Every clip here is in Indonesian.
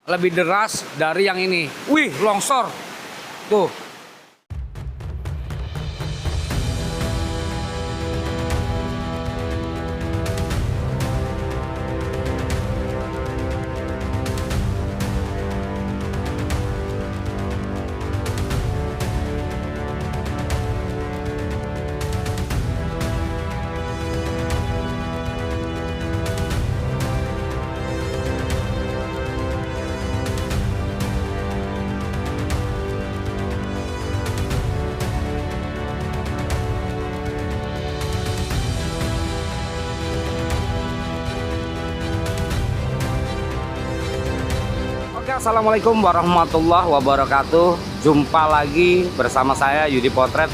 lebih deras dari yang ini. Wih, longsor. Tuh. Assalamualaikum warahmatullahi wabarakatuh. Jumpa lagi bersama saya Yudi Potret.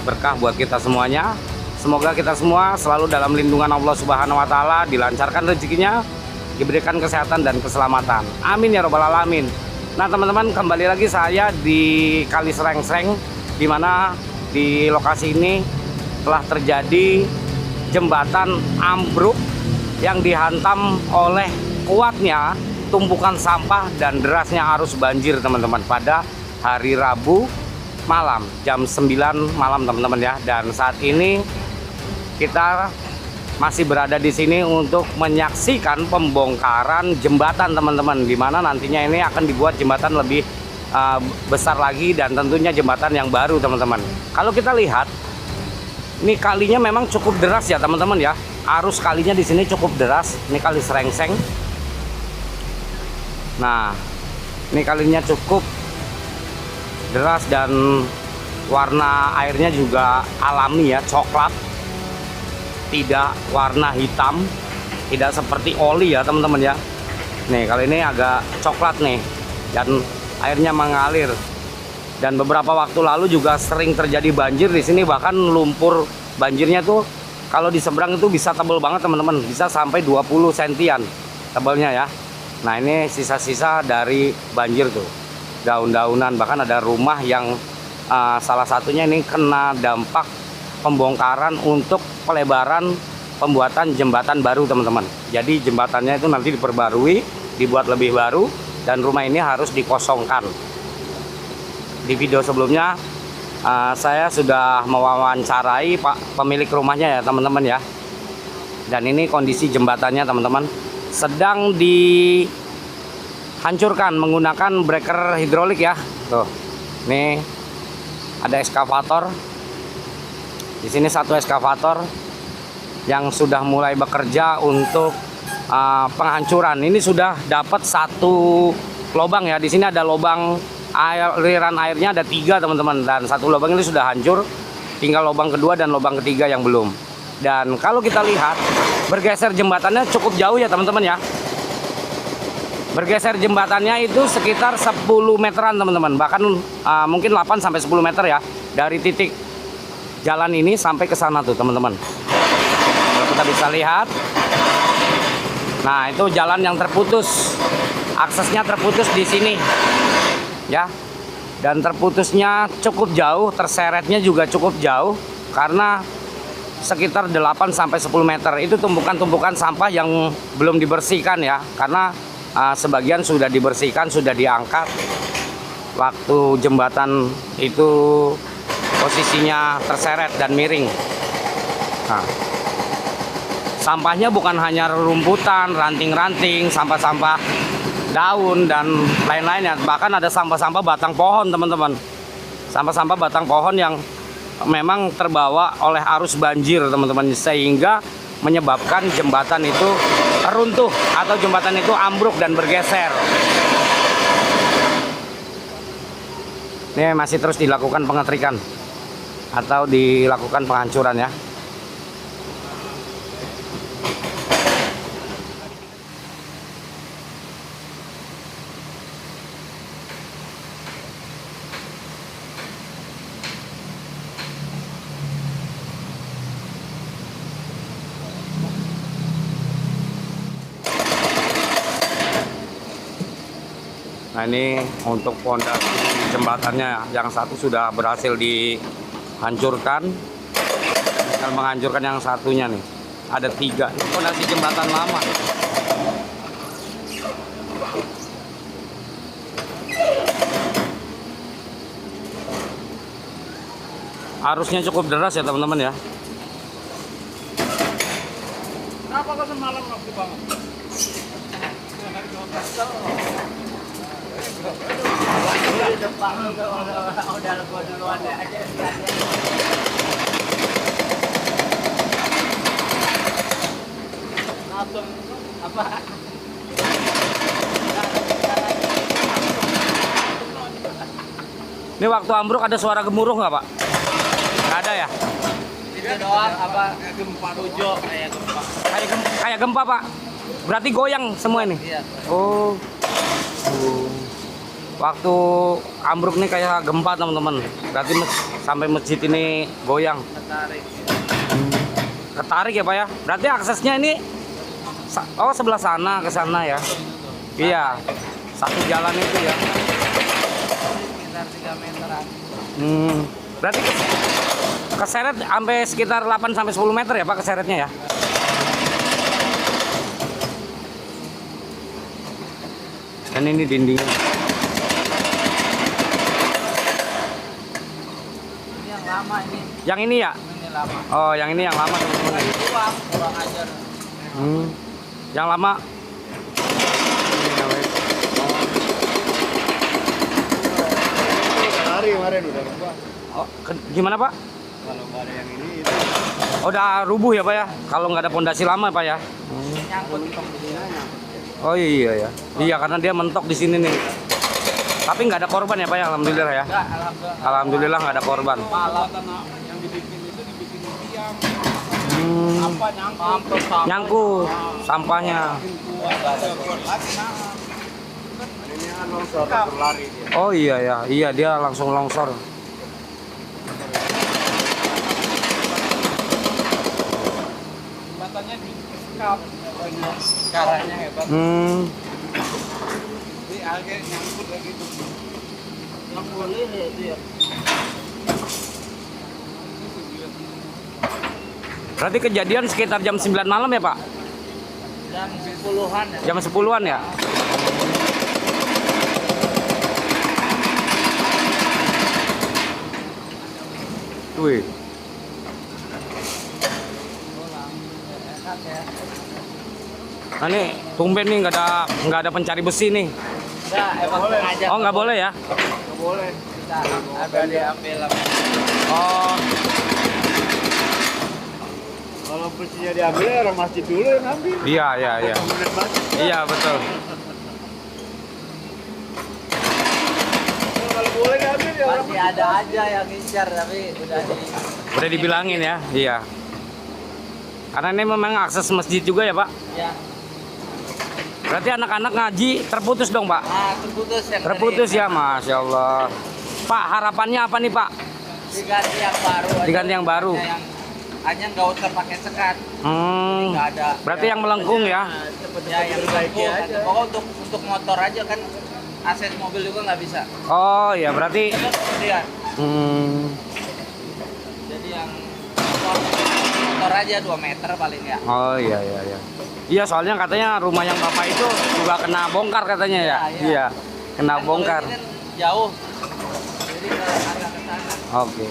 Berkah buat kita semuanya. Semoga kita semua selalu dalam lindungan Allah Subhanahu wa taala, dilancarkan rezekinya, diberikan kesehatan dan keselamatan. Amin ya robbal alamin. Nah, teman-teman, kembali lagi saya di Kali Srengseng, di mana di lokasi ini telah terjadi jembatan ambruk yang dihantam oleh kuatnya tumpukan sampah dan derasnya arus banjir, teman-teman, pada hari Rabu malam jam 9 malam, teman-teman ya. Dan saat ini kita masih berada di sini untuk menyaksikan pembongkaran jembatan, teman-teman, di mana nantinya ini akan dibuat jembatan lebih besar lagi dan tentunya jembatan yang baru, teman-teman. Kalau kita lihat ini kalinya memang cukup deras ya, teman-teman ya. Arus kalinya di sini cukup deras. Ini Kali Srengseng. Nah, ini kalinya cukup deras dan warna airnya juga alami ya, coklat, tidak warna hitam, tidak seperti oli ya, teman-teman ya. Nih, kali ini agak coklat nih dan airnya mengalir. Dan beberapa waktu lalu juga sering terjadi banjir di sini, bahkan lumpur banjirnya tuh kalau di seberang itu bisa tebal banget, teman-teman, bisa sampai 20 sentian tebalnya ya. Nah, ini sisa-sisa dari banjir tuh, daun-daunan, bahkan ada rumah yang salah satunya ini kena dampak pembongkaran untuk pelebaran pembuatan jembatan baru, teman-teman. Jadi jembatannya itu nanti diperbarui, dibuat lebih baru, dan rumah ini harus dikosongkan. Di video sebelumnya saya sudah mewawancarai pemilik rumahnya ya, teman-teman ya. Dan ini kondisi jembatannya, teman-teman, sedang dihancurkan menggunakan breaker hidrolik ya. Tuh, nih ada ekskavator. Di sini satu ekskavator yang sudah mulai bekerja untuk penghancuran. Ini sudah dapat satu lubang ya. Di sini ada lubang aliran airnya ada 3, teman-teman, dan satu lubang ini sudah hancur. Tinggal lubang kedua dan lubang ketiga yang belum. Dan kalau kita lihat, bergeser jembatannya cukup jauh ya, teman-teman ya. Bergeser jembatannya itu sekitar 10 meteran, teman-teman. Bahkan mungkin 8 sampai 10 meter ya. Dari titik jalan ini sampai ke sana tuh, teman-teman. Kalau kita bisa lihat. Nah, itu jalan yang terputus. Aksesnya terputus di sini. Ya. Dan terputusnya cukup jauh, terseretnya juga cukup jauh karena sekitar 8 sampai 10 meter. Itu tumpukan-tumpukan sampah yang belum dibersihkan ya, karena sebagian sudah dibersihkan, sudah diangkat waktu jembatan itu posisinya terseret dan miring. Nah, sampahnya bukan hanya rumputan, ranting-ranting, sampah-sampah daun dan lain-lainnya, bahkan ada sampah-sampah batang pohon, teman-teman. Sampah-sampah batang pohon yang memang terbawa oleh arus banjir, teman-teman, sehingga menyebabkan jembatan itu runtuh atau jembatan itu ambruk dan bergeser. Ini masih terus dilakukan pengetrikan atau dilakukan penghancuran ya. Nah, ini untuk fondasi jembatannya, yang satu sudah berhasil dihancurkan, tinggal menghancurkan yang satunya nih. Ada 3, ini fondasi jembatan lama. Arusnya cukup deras ya teman-teman ya. Kenapa kok semalam waktu banget? Udah gua duluan aja. Langsung apa? Ini waktu ambruk ada suara gemuruh nggak Pak? Nggak ada ya? Itu doang apa gempa tujuh kayak gempa. Kayak gempa Pak. Berarti goyang semua ini. Iya. Oh. Waktu ambruk nih kayak gempa teman-teman. Berarti sampai masjid ini goyang. Tertarik. Ketarik ya Pak ya. Berarti aksesnya ini sebelah sana ke sana ya. Iya. Satu jalan itu ya. Sekitar 3 meteran. Berarti keseret sampai sekitar 8 sampai 10 meter ya Pak keseretnya ya. Dan ini dindingnya. Ini yang lama ini. Yang ini ya? Ini lama. Oh, yang ini yang lama teman-teman. Kurang ajar. Yang lama. Hari kemarin udah rubah. Oh, gimana Pak? Kalau nggak ada yang ini Oh, udah rubuh ya Pak ya? Kalau nggak ada pondasi lama Pak ya? Nyangkut di Oh iya ya. Iya karena dia mentok di sini nih. Tapi nggak ada korban ya Pak ya? Alhamdulillah ya. Enggak, alhamdulillah. Alhamdulillah nggak ada korban. Malam yang dibikin itu dibikin tiang. Apa nyangkut? Nyangkut sampahnya. ini kan longsor berlari dia. Oh iya ya. Iya dia langsung longsor. Jembatannya disekap. Caranya hebat. Jadi akhirnya nyangkut lagi tuh. Yang boleh itu ya. Berarti kejadian sekitar jam 9 malam ya Pak? Jam 10-an ya. Jam 10-an ya? Wih. Enak ya. Nah nih, tumben nih nggak ada pencari besi nih. Enggak, emang sengaja. Oh nggak boleh ya? Nggak boleh. Kita ada diambil apa? Oh Kalau bersihnya diambil ya orang masjid dulu yang ambil. iya iya iya. Kemudian masjid. Iya betul. Kalau boleh diambil ya orang Masih ada aja yang ngincar tapi Udah dibilangin ya? Iya. Karena ini memang akses masjid juga ya Pak? ya. Berarti anak-anak ngaji terputus dong Pak? Ah, terputus yang Terputus dari- ya Masya Allah. Pak harapannya apa nih Pak? Diganti yang baru aja. Diganti yang baru. Yang hanya nggak usah pakai sekat. Nggak ada. Berarti yang melengkung ya? Ya yang melengkung aja. Pokoknya untuk motor aja kan akses mobil juga nggak bisa. Oh ya berarti Itu kemudian. Jadi yang motor aja 2 meter paling ya. Oh iya iya iya. Iya soalnya katanya rumah yang Bapak itu juga kena bongkar katanya ya? Iya, iya. Iya, kena Kan bongkar. kalau ini kan jauh. Jadi agak ke sana. Oke.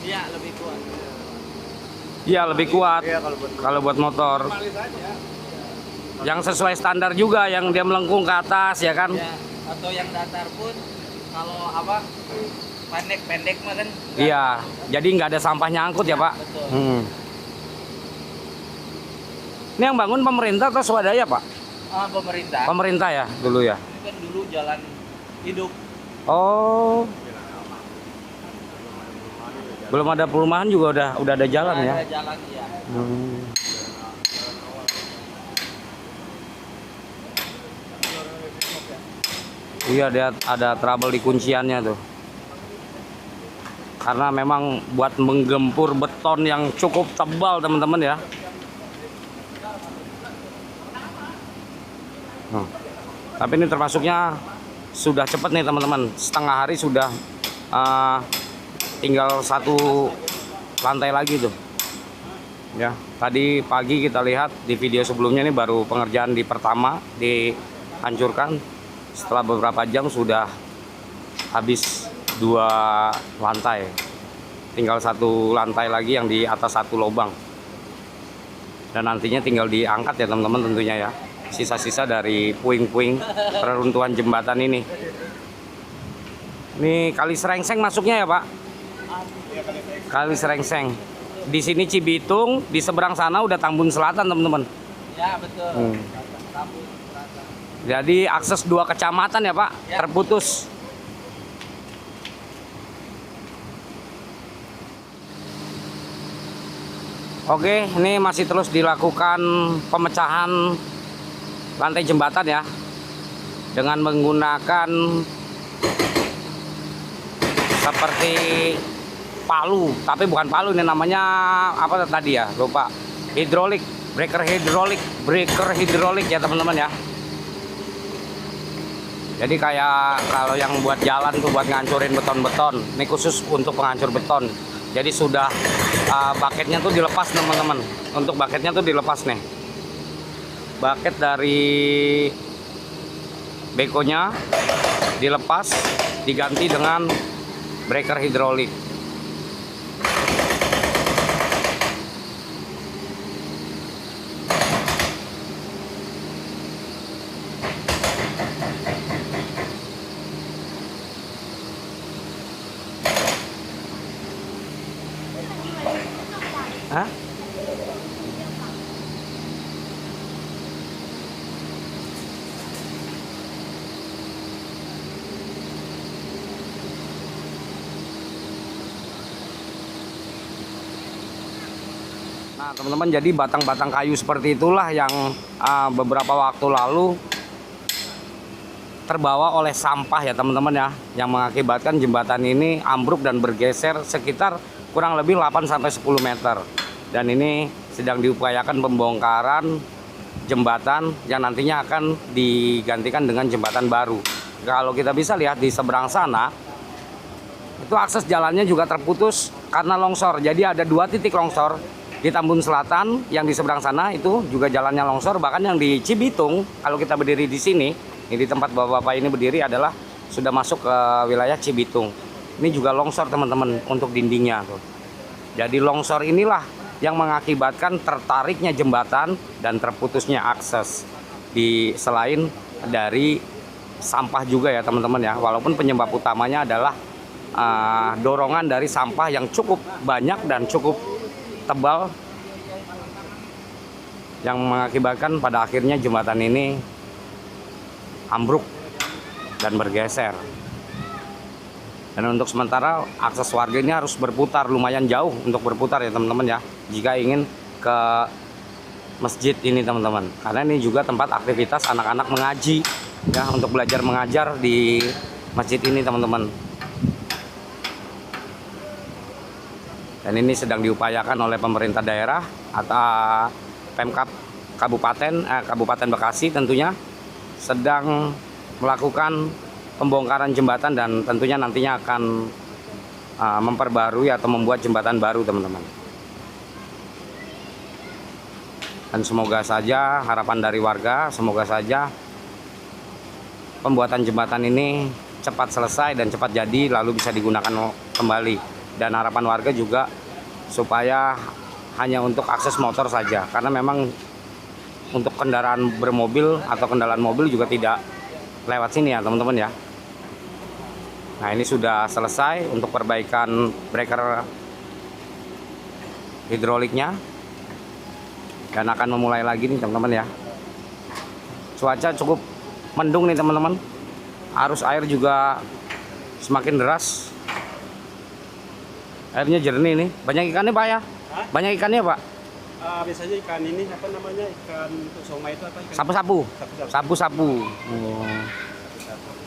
Iya, lebih kuat. Iya lebih kuat Iya kalau buat kalau buat motor. Yang sesuai standar juga yang dia melengkung ke atas ya kan? Ya, atau yang datar pun kalau apa pendek-pendek mah kan nggak- Iya. Jadi nggak ada sampah nyangkut ya Pak? betul. Ini yang bangun pemerintah atau swadaya Pak? Pemerintah Pemerintah ya dulu ya. ini kan dulu jalan hidup. Oh. Belum ada perumahan juga udah ada jalan ya. Ada jalan ya. Iya dia ada trouble di kunciannya tuh. Karena memang buat menggempur beton yang cukup tebal teman-teman ya. Tapi ini termasuknya sudah cepat nih teman-teman. Setengah hari sudah tinggal 1 lantai lagi tuh. Ya, tadi pagi kita lihat di video sebelumnya ini baru pengerjaan di pertama dihancurkan. Setelah beberapa jam sudah habis 2 lantai. Tinggal 1 lantai lagi yang di atas 1 lubang. Dan nantinya tinggal diangkat ya teman-teman tentunya ya. Sisa-sisa dari puing-puing reruntuhan jembatan ini. Ini Kali Serengseng masuknya ya Pak? Kali Serengseng. Di sini Cibitung, di seberang sana udah Tambun Selatan teman-teman. Ya betul. Jadi akses 2 kecamatan ya Pak, Ya. terputus. Oke, ini masih terus dilakukan pemecahan lantai jembatan ya, dengan menggunakan seperti palu, tapi bukan palu, ini namanya apa tadi ya, lupa. Hidrolik, breaker hidrolik ya teman-teman ya. Jadi kayak kalau yang buat jalan tuh buat ngancurin beton-beton, ini khusus untuk penghancur beton. Jadi sudah baketnya tuh dilepas teman-teman. Untuk baketnya tuh dilepas nih. Baket dari bekonya dilepas, diganti dengan breaker hidrolik. Hah? Nah teman-teman, jadi batang-batang kayu seperti itulah yang beberapa waktu lalu terbawa oleh sampah ya teman-teman ya, yang mengakibatkan jembatan ini ambruk dan bergeser sekitar kurang lebih 8-10 meter. Dan ini sedang diupayakan pembongkaran jembatan yang nantinya akan digantikan dengan jembatan baru. Kalau kita bisa lihat di seberang sana, itu akses jalannya juga terputus karena longsor. Jadi ada 2 titik longsor di Tambun Selatan, yang di seberang sana itu juga jalannya longsor. Bahkan yang di Cibitung, kalau kita berdiri di sini, ini di tempat bapak-bapak ini berdiri adalah sudah masuk ke wilayah Cibitung. Ini juga longsor teman-teman untuk dindingnya tuh. Jadi longsor inilah yang mengakibatkan tertariknya jembatan dan terputusnya akses. Selain dari sampah juga ya teman-teman ya. Walaupun penyebab utamanya adalah dorongan dari sampah yang cukup banyak dan cukup tebal, yang mengakibatkan pada akhirnya jembatan ini ambruk dan bergeser. Dan untuk sementara akses warga ini harus berputar lumayan jauh untuk berputar ya teman-teman ya, jika ingin ke masjid ini teman-teman, karena ini juga tempat aktivitas anak-anak mengaji ya, untuk belajar mengajar di masjid ini teman-teman. Dan ini sedang diupayakan oleh pemerintah daerah atau Pemkab Kabupaten Bekasi tentunya sedang melakukan pembongkaran jembatan dan tentunya nantinya akan memperbarui atau membuat jembatan baru teman-teman. Dan semoga saja harapan dari warga, semoga saja pembuatan jembatan ini cepat selesai dan cepat jadi lalu bisa digunakan kembali. Dan harapan warga juga supaya hanya untuk akses motor saja, karena memang untuk kendaraan bermobil atau kendaraan mobil juga tidak lewat sini ya teman-teman ya. Nah ini sudah selesai untuk perbaikan breaker hidroliknya dan akan memulai lagi nih teman-teman ya. Cuaca cukup mendung nih teman-teman, arus air juga semakin deras. Airnya jernih nih. Banyak ikannya Pak ya? Hah? Banyak ikannya Pak? Biasanya ikan ini apa namanya, ikan untuk somai itu apa? Ikan Sapu-sapu. sapu-sapu. Oh.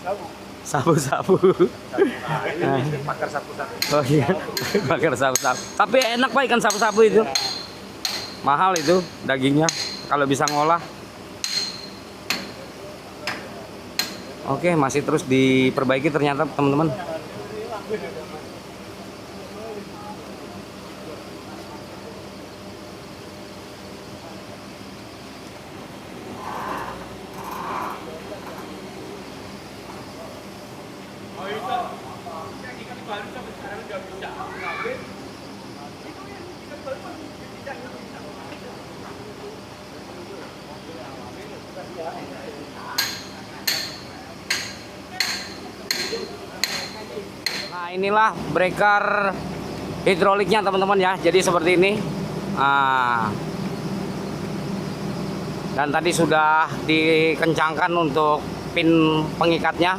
Sapu. Sapu-sapu. Ini pakar sapu-sapu. Oh iya. Bakar sapu-sapu. Tapi enak Pak ikan sapu-sapu itu. Mahal itu dagingnya kalau bisa ngolah. Oke, masih terus diperbaiki ternyata teman-teman. Nah inilah breaker hidroliknya teman-teman ya. Jadi seperti ini. Nah, dan tadi sudah dikencangkan untuk pin pengikatnya.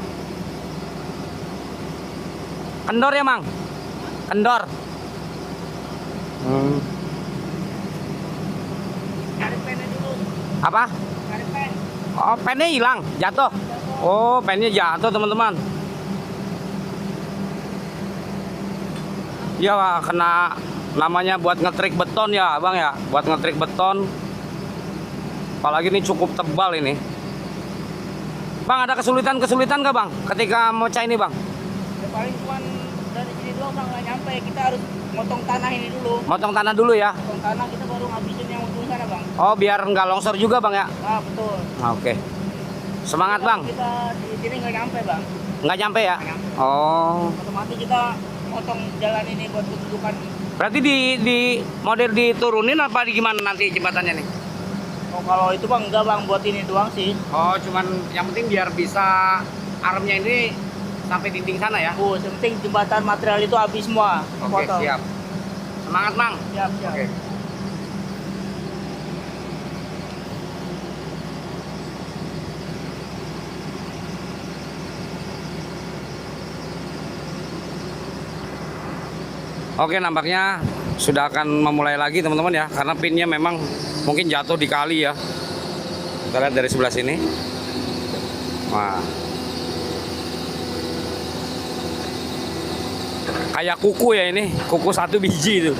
Kendor ya Mang? Kendor. Cari pennya dulu. Apa? Cari pen. Oh pennya hilang, jatuh. Oh pennya jatuh teman-teman. Ya kena, namanya buat ngetrik beton ya Bang ya, buat ngetrik beton. Apalagi ini cukup tebal ini. Bang ada kesulitan nggak Bang ketika mecah ini Bang? Ya paling cuman dari sini doang Bang, nggak nyampe. Kita harus motong tanah ini dulu. Motong tanah dulu ya. Motong tanah kita baru ngabisin yang ujung sana Bang. Oh biar nggak longsor juga Bang ya. Ah betul. Oke. Semangat Bang. Kita di sini nggak nyampe Bang. Nggak nyampe ya? Nggak nyampe. Oh. Otomatis kita motong jalan ini buat kedudukan. Berarti di model diturunin apa di gimana nanti jembatannya nih? Oh kalau itu Bang enggak Bang, buat ini doang sih. Oh cuman yang penting biar bisa armnya ini sampai dinding sana ya. Oh, yang penting jembatan material itu habis semua. Oke Potong. siap. Semangat Mang. Siap, siap. Oke. Oke nampaknya sudah akan memulai lagi teman-teman ya, karena pinnya memang mungkin jatuh di kali ya. Kita lihat dari sebelah sini. Wah. Kayak kuku ya ini, kuku 1 biji itu.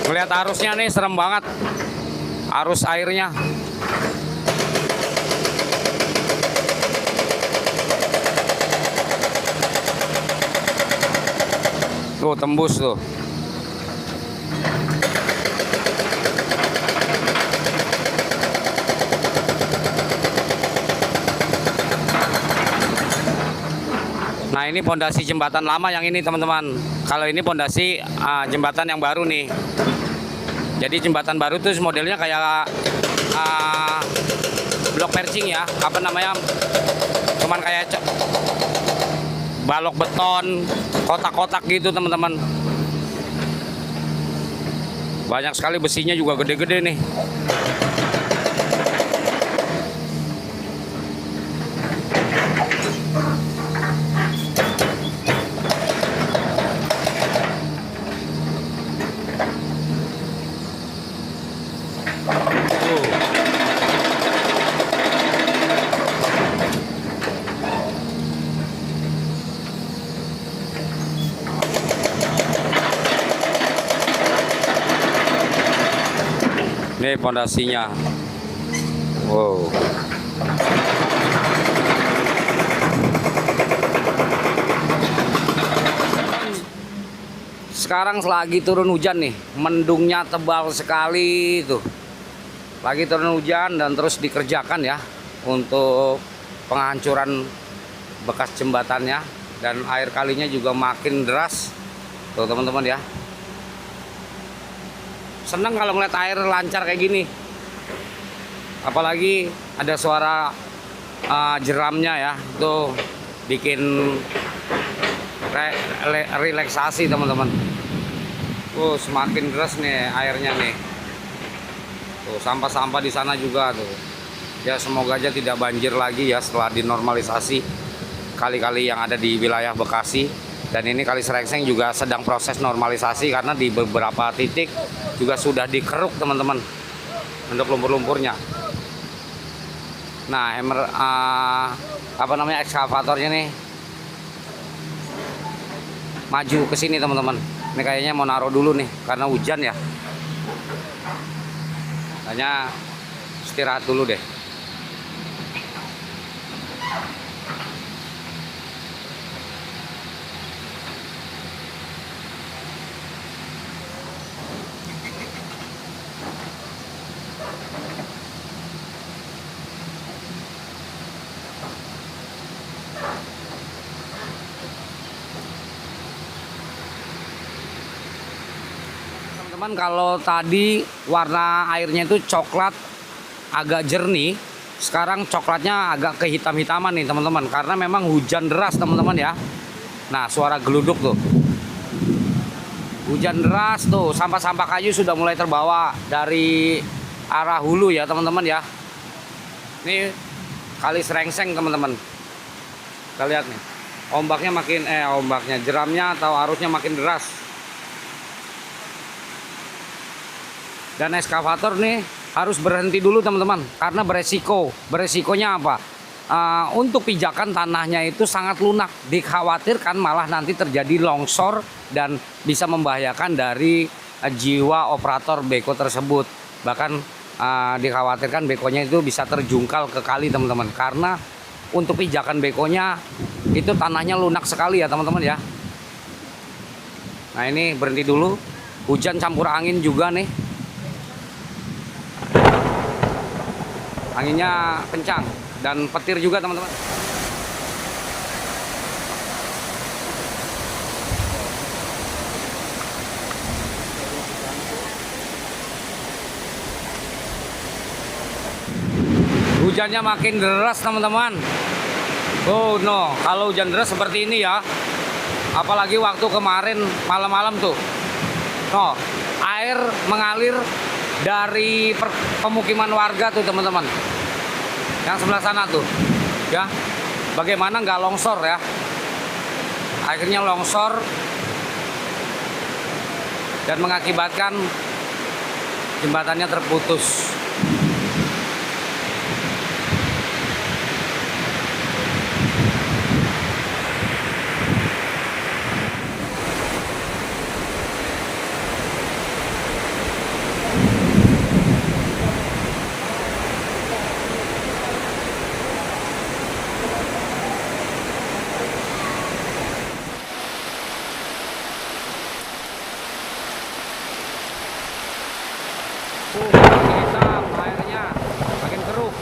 Melihat arusnya nih serem banget, arus airnya. Tuh tembus tuh. Nah ini pondasi jembatan lama yang ini teman-teman. Kalau ini pondasi jembatan yang baru nih. Jadi jembatan baru tuh modelnya kayak blok percing ya, apa namanya? Cuman kayak balok beton, kotak-kotak gitu teman-teman. Banyak sekali besinya juga gede-gede nih. Ini pondasinya. Wow. Sekarang lagi turun hujan nih, mendungnya tebal sekali tuh. Lagi turun hujan dan terus dikerjakan ya untuk penghancuran bekas jembatannya, dan air kalinya juga makin deras. Tuh teman-teman ya. Seneng kalau ngeliat air lancar kayak gini. Apalagi ada suara jeramnya ya, itu bikin relaksasi teman-teman. Semakin deras nih airnya nih. Tuh sampah-sampah di sana juga tuh. Ya semoga aja tidak banjir lagi ya setelah dinormalisasi kali-kali yang ada di wilayah Bekasi Dan ini Kali Serengseng juga sedang proses normalisasi karena di beberapa titik juga sudah dikeruk teman-teman untuk lumpur-lumpurnya. Nah, ekskavatornya nih maju ke sini teman-teman. Ini kayaknya mau naruh dulu nih karena hujan ya. Hanya istirahat dulu deh. Teman-teman, kalau tadi warna airnya itu coklat agak jernih, sekarang coklatnya agak kehitam-hitaman nih teman-teman, karena memang hujan deras teman-teman ya. Nah, suara geluduk tuh, hujan deras tuh, sampah-sampah kayu sudah mulai terbawa dari arah hulu ya teman-teman ya. Ini Kali Serengseng teman-teman, kita lihat nih, ombaknya jeramnya atau arusnya makin deras. Dan ekskavator nih harus berhenti dulu teman-teman karena beresikonya apa? Untuk pijakan tanahnya itu sangat lunak, dikhawatirkan malah nanti terjadi longsor dan bisa membahayakan dari jiwa operator beko tersebut. Bahkan dikhawatirkan bekonya itu bisa terjungkal ke kali teman-teman, karena untuk pijakan bekonya itu tanahnya lunak sekali ya teman-teman ya. Nah, ini berhenti dulu, hujan campur angin juga nih. Anginnya kencang dan petir juga teman-teman. Hujannya makin deras teman-teman. Oh no, kalau hujan deras seperti ini ya, apalagi waktu kemarin malam-malam tuh, no, air mengalir dari pemukiman warga tuh teman-teman, yang sebelah sana tuh ya. Bagaimana nggak longsor ya, akhirnya longsor dan mengakibatkan jembatannya terputus. Makin hitam airnya, makin keruh.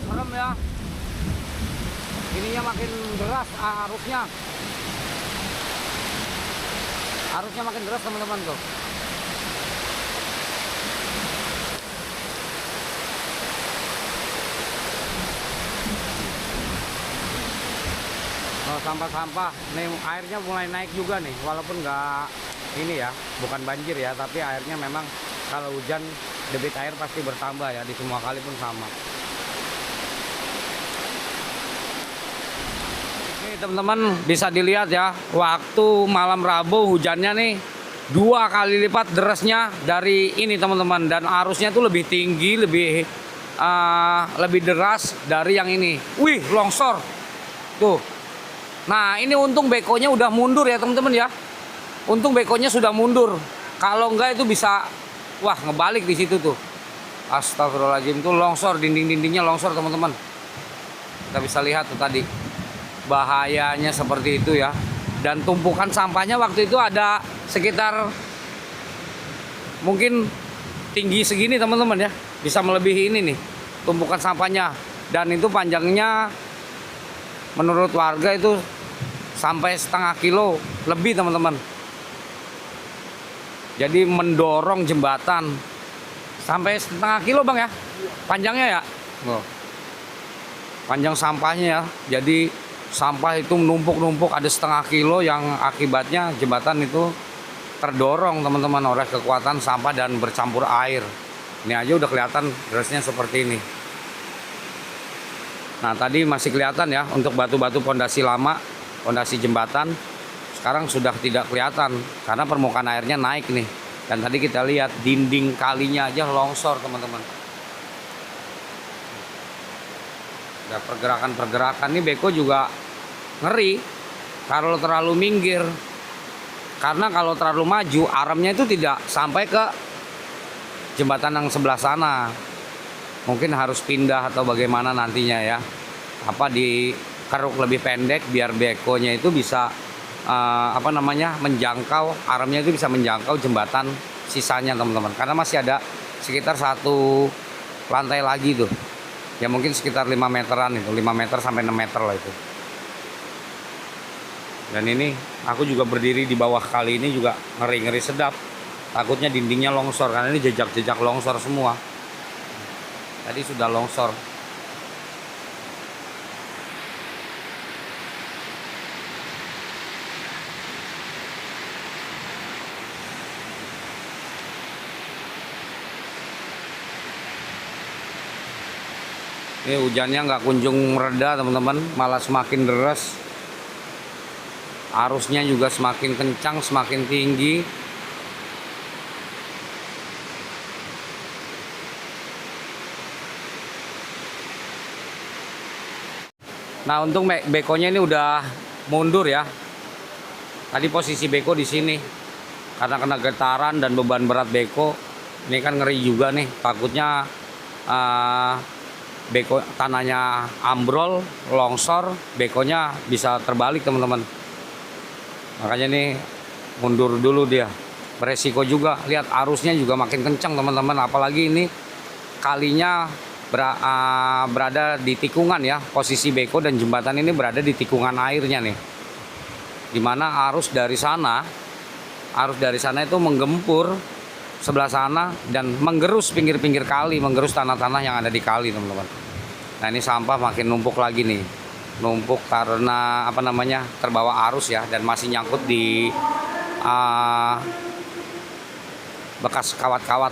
Serem ya. Ininya makin deras arusnya. Arusnya makin deras teman-teman tuh. Sampah-sampah, nih airnya mulai naik juga nih, walaupun nggak ini ya, bukan banjir ya, tapi airnya memang kalau hujan debit air pasti bertambah ya, di semua kali pun sama. Ini teman-teman bisa dilihat ya, waktu malam Rabu hujannya nih 2 kali lipat derasnya dari ini teman-teman, dan arusnya tuh lebih tinggi, lebih deras dari yang ini. Wih, longsor tuh. Nah, ini untung bekonya udah mundur ya teman-teman ya. Untung bekonya sudah mundur. Kalau enggak itu bisa, wah, ngebalik di situ tuh. Astagfirullahaladzim, tuh longsor, dinding-dindingnya longsor teman-teman. Kita bisa lihat tuh tadi. Bahayanya seperti itu ya. Dan tumpukan sampahnya waktu itu ada sekitar mungkin tinggi segini teman-teman ya. Bisa melebihi ini nih tumpukan sampahnya. Dan itu panjangnya menurut warga itu sampai setengah kilo lebih teman-teman. Jadi mendorong jembatan sampai setengah kilo bang ya, panjangnya ya. Panjang sampahnya ya. Jadi sampah itu menumpuk-numpuk ada setengah kilo, yang akibatnya jembatan itu terdorong teman-teman oleh kekuatan sampah dan bercampur air. Ini aja udah kelihatan derasnya seperti ini. Nah, tadi masih kelihatan ya untuk batu-batu pondasi lama, pondasi jembatan. Sekarang sudah tidak kelihatan karena permukaan airnya naik nih. Dan tadi kita lihat dinding kalinya aja longsor, teman-teman. Ada pergerakan-pergerakan nih, beko juga ngeri kalau terlalu minggir. Karena kalau terlalu maju, aremnya itu tidak sampai ke jembatan yang sebelah sana. Mungkin harus pindah atau bagaimana nantinya ya. Apa dikeruk lebih pendek biar bekonya itu bisa menjangkau, aremnya itu bisa menjangkau jembatan sisanya, teman-teman. Karena masih ada sekitar 1 lantai lagi tuh. Ya mungkin sekitar 5 meteran itu, 5 meter sampai 6 meter lah itu. Dan ini aku juga berdiri di bawah kali ini juga ngeri-ngeri sedap. Takutnya dindingnya longsor karena ini jejak-jejak longsor semua. Tadi sudah longsor. Ini hujannya nggak kunjung mereda, teman-teman, malah semakin deras. Arusnya juga semakin kencang, semakin tinggi. Nah, untuk bekonya ini udah mundur ya. Tadi posisi beko di sini. Karena kena getaran dan beban berat beko, ini kan ngeri juga nih. Takutnya beko tanahnya ambrol, longsor, bekonya bisa terbalik, teman-teman. Makanya nih mundur dulu dia. Beresiko juga, lihat arusnya juga makin kencang, teman-teman. Apalagi ini kalinya berada di tikungan ya. Posisi beko dan jembatan ini berada di tikungan airnya nih. Dimana arus dari sana itu menggempur sebelah sana dan menggerus pinggir-pinggir kali, menggerus tanah-tanah yang ada di kali, teman-teman. Nah, ini sampah makin numpuk lagi nih. Numpuk karena terbawa arus ya, dan masih nyangkut di bekas kawat-kawat